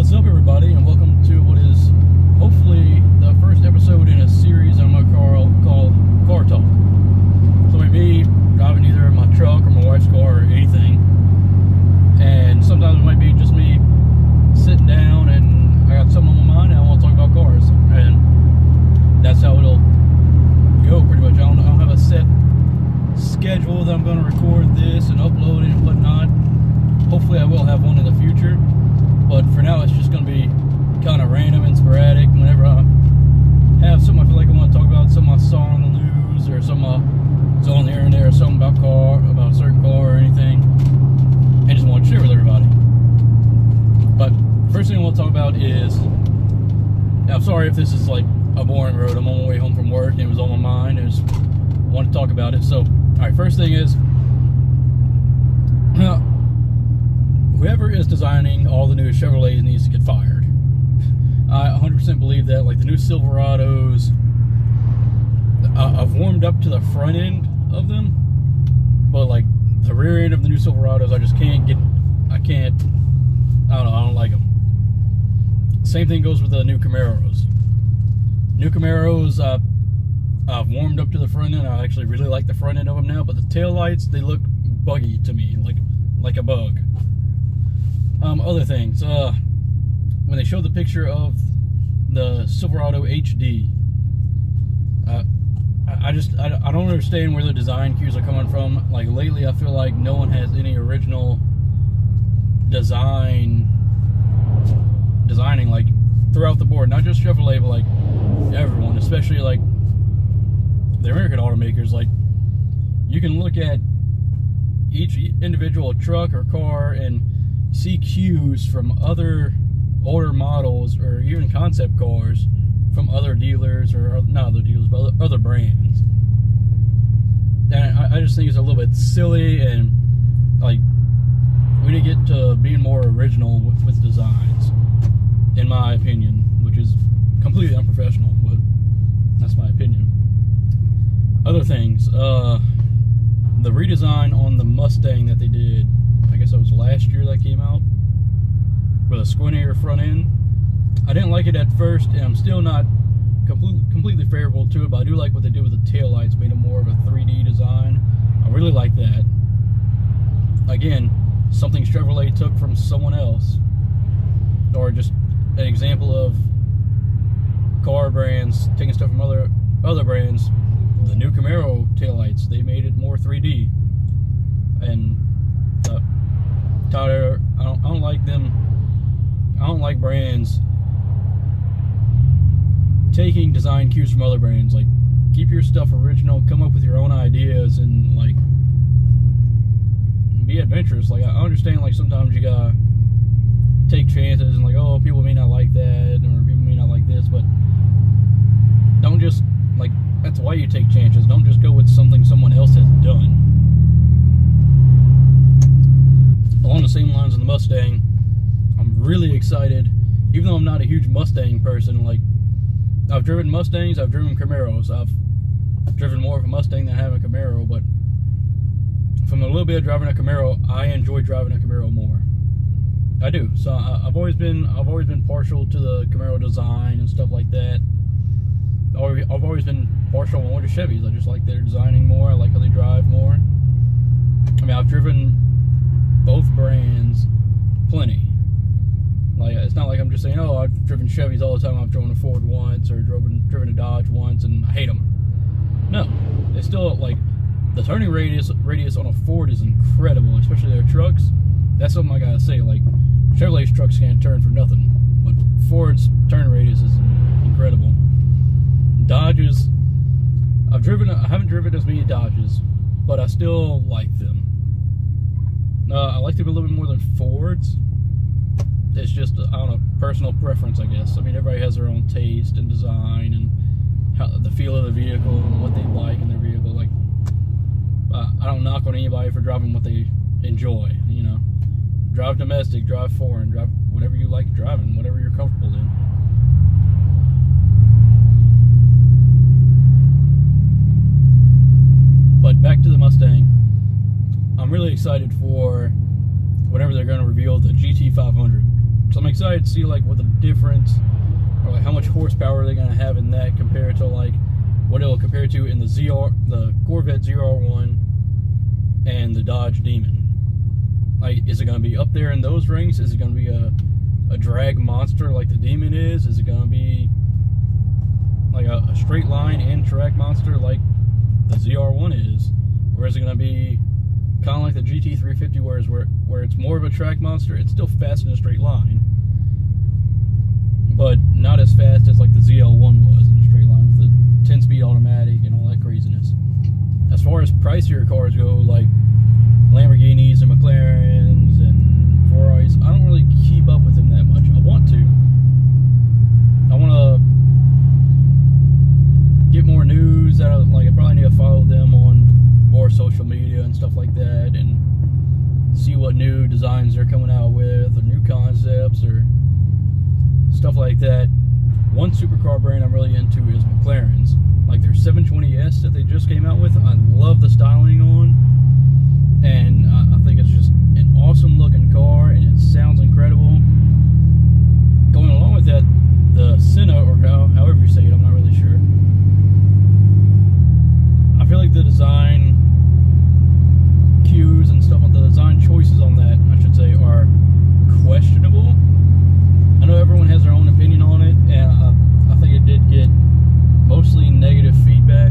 What's up, everybody, and welcome to what is hopefully the first episode in a series on my car called Car Talk. So it may be driving either my truck or my wife's car or anything, and sometimes it might be just me sitting down and I got something on my mind and I want to talk about cars, and that's how it'll go pretty much. I don't have a set schedule that I'm going to record this and upload it and whatnot. Hopefully I will have one in the future. But for now, it's just going to be kind of random and sporadic. Whenever I have something I feel like I want to talk about, something I saw on the news, or something that's on the internet, or something about a certain car or anything, I just want to share with everybody. But first thing I want to talk about is, I'm sorry if this is like a boring road. I'm on my way home from work and it was on my mind. I just want to talk about it. So, all right, first thing is, whoever is designing all the new Chevrolets needs to get fired. I 100% believe that. Like the new Silverados, I've warmed up to the front end of them, but like the rear end of the new Silverados, I just can't get. I don't like them. Same thing goes with the new Camaros. New Camaros, I've warmed up to the front end. I actually really like the front end of them now, but the taillights, they look buggy to me, like a bug. Other things, when they showed the picture of the Silverado HD, I don't understand where the design cues are coming from. Like lately, I feel like no one has any original designing like throughout the board, not just Chevrolet, but like everyone, especially like the American automakers. Like you can look at each individual truck or car and see cues from other older models or even concept cars from other dealers, or not other dealers, but other brands. And I just think it's a little bit silly, and like we need to get to being more original with designs, in my opinion, which is completely unprofessional, but that's my opinion. Other things, the redesign on the Mustang that they did, I guess that was last year that came out, with a squintier front end. I didn't like it at first, and I'm still not completely favorable to it, but I do like what they did with the taillights, made it more of a 3D design. I really like that. Again, something Chevrolet took from someone else, or just an example of car brands taking stuff from other brands. The new Camaro taillights, they made it more 3D. And Tyler, I don't like them. I don't like brands taking design cues from other brands. Like, keep your stuff original, come up with your own ideas, and like be adventurous. Like, I understand, like, sometimes you gotta take chances, and like, oh, people may not like that, or people may not like this, but don't just, like, that's why you take chances. Don't just go with something someone else has done. Along the same lines of the Mustang, I'm really excited, even though I'm not a huge Mustang person. Like, I've driven Mustangs, I've driven Camaros. I've driven more of a Mustang than I have a Camaro, but from a little bit of driving a Camaro, I enjoy driving a Camaro more. I do. So I've always been partial to the Camaro design and stuff like that. I've always been partial more to Chevys. I just like their designing more. I like how they drive more. I mean, I've driven both brands plenty. Like, it's not like I'm just saying, oh, I've driven Chevys all the time. I've driven a Ford once, or driven a Dodge once, and I hate them. No, it's still, like, the turning radius on a Ford is incredible, especially their trucks. That's something I gotta say. Like, Chevrolet's trucks can't turn for nothing, but Ford's turning radius is incredible. Dodges, I haven't driven as many Dodges, but I still like them. I like them a little bit more than Fords. It's just, I don't know, personal preference, I guess. I mean, everybody has their own taste and design and how, the feel of the vehicle and what they like in their vehicle. Like, I don't knock on anybody for driving what they enjoy, you know. Drive domestic, drive foreign, drive whatever you like driving, whatever you're comfortable in. But back to the Mustang, I'm really excited for whenever they're going to reveal the GT500. So I'm excited to see like what the difference, or like how much horsepower they're gonna have in that compared to like what it'll compare to in the Corvette ZR1 and the Dodge Demon. Like, is it gonna be up there in those rings? Is it gonna be a drag monster like the Demon is? Is it gonna be like a straight line and track monster like the ZR1 is? Or is it gonna be kind of like the GT350 where it's more of a track monster? It's still fast in a straight line, but not as fast as like the ZL1 was in a straight line with the 10-speed automatic and all that craziness. As far as pricier cars go, like Lamborghinis and McLarens and Ferraris, I don't really keep up with them that much. I want to. I want to get more news. I probably need to follow them on more social media and stuff like that, and see what new designs they're coming out with, or new concepts, or stuff like that. One supercar brand I'm really into is McLaren's. Like their 720S that they just came out with, I love the styling on, and I think it's just an awesome looking car, and it sounds incredible. Going along with that, the Senna, or however you say it, I'm not really sure. I feel like the design cues and stuff, on the design choices on that, I should say, are questionable. I know everyone has their own opinion on it, and I think it did get mostly negative feedback.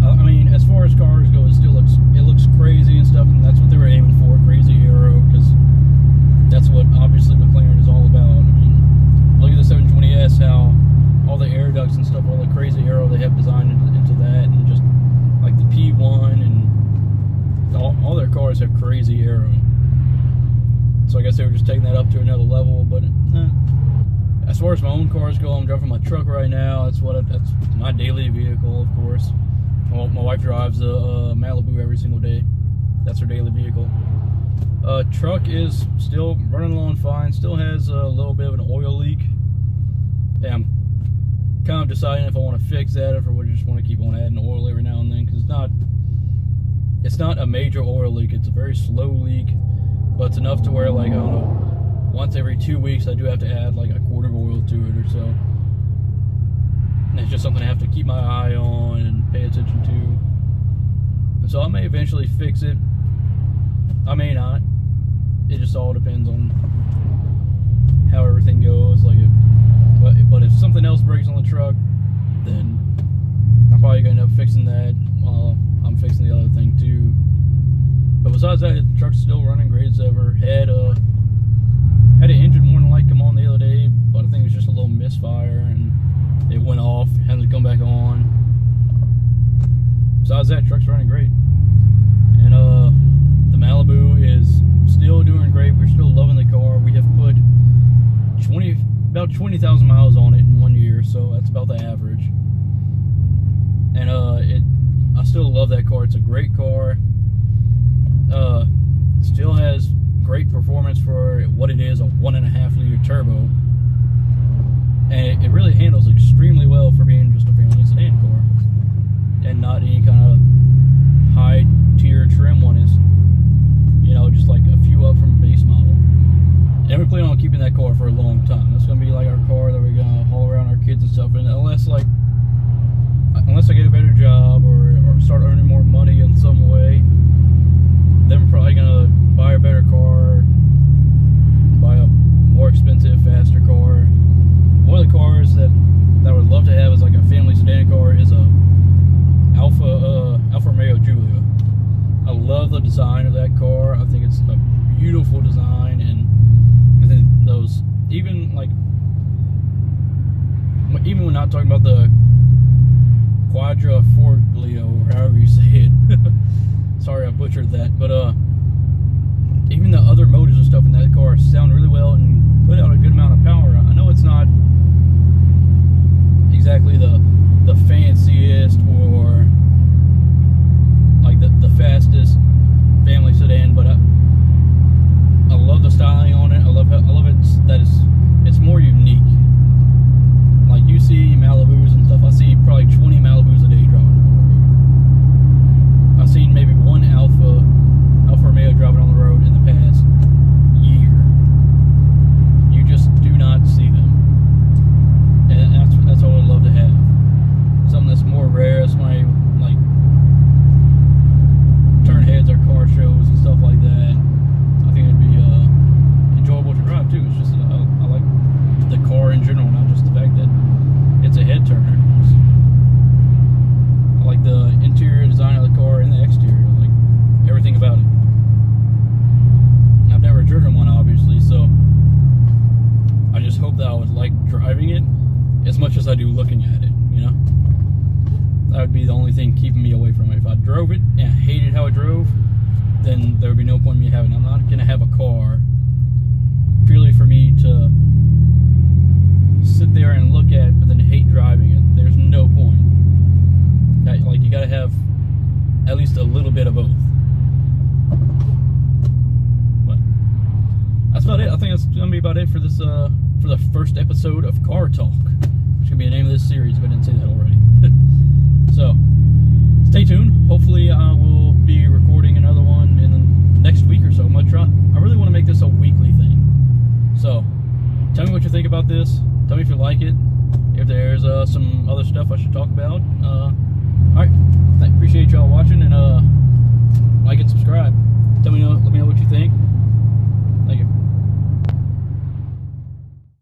I mean, as far as cars go, it looks crazy and stuff, and that's what they were aiming for, crazy aero, because that's what obviously McLaren is all about. I mean, look at the 720S, how all the air ducts and stuff, all the crazy aero they have designed into that, and just like the P1, and all their cars have crazy aero. So I guess they were just taking that up to another level. But as far as my own cars go, I'm driving my truck right now. That's my daily vehicle, of course. Well, my wife drives a Malibu every single day. That's her daily vehicle. Truck is still running along fine. Still has a little bit of an oil leak. Yeah, I'm kind of deciding if I want to fix that, or if I just want to keep on adding oil every now and then, because it's not a major oil leak. It's a very slow leak, but it's enough to where, like, I don't know, once every 2 weeks I do have to add like a quart of oil to it or so. And it's just something I have to keep my eye on and pay attention to. And so I may eventually fix it. I may not. It just all depends on how everything goes. But if something else breaks on the truck, then I'm probably going to end up fixing that while I'm fixing the other thing too. But besides that, the truck's still running great as ever. Had an engine warning light come on the other day, but I think it was just a little misfire, and it went off, hasn't come back on. Besides that, truck's running great. And the Malibu is still doing great. We're still loving the car. We have put about 20,000 miles on it in 1 year, so that's about the average. And I still love that car. It's a great car. Still has great performance for what it is, a 1.5 liter turbo. And it really handles extremely well for being just a family sedan car, and not any kind of high tier trim one. Is, you know, just like a few up from base model. And we plan on keeping that car for a long time. That's gonna be like our car that we're gonna haul around our kids and stuff. And unless I get a better job or start earning more money in some way, then we're probably gonna buy a better car, buy a more expensive, faster car. One of the cars that I would love to have as like a family sedan car is a Alfa Romeo Giulia. I love the design of that car. I think it's a beautiful design, and I think those, even when not talking about the Quadra Forglio, or however you say it. Sorry I butchered that, but even the other motors and stuff in that car sound really well and put out a good amount of power. I know it's not exactly the fanciest or like the fastest family sedan, but I love the styling on it. I love it that it's more unique. Like, you see Malibus and stuff. I see probably 20 Malibus a day driving on the road. I've seen maybe one Alfa Romeo driving on the road in the past year. I drove it and I hated how it drove, then there would be no point in me having it. I'm not going to have a car purely for me to sit there and look at, but then hate driving it. There's no point. Like, you got to have at least a little bit of both. But that's about it. I think that's going to be about it for this, for the first episode of Car Talk. Which can be the name of this series if I didn't say that already. So, stay tuned. Hopefully I will be recording another one in the next week or so. I really want to make this a weekly thing. So, tell me what you think about this. Tell me if you like it. If there's some other stuff I should talk about. Alright.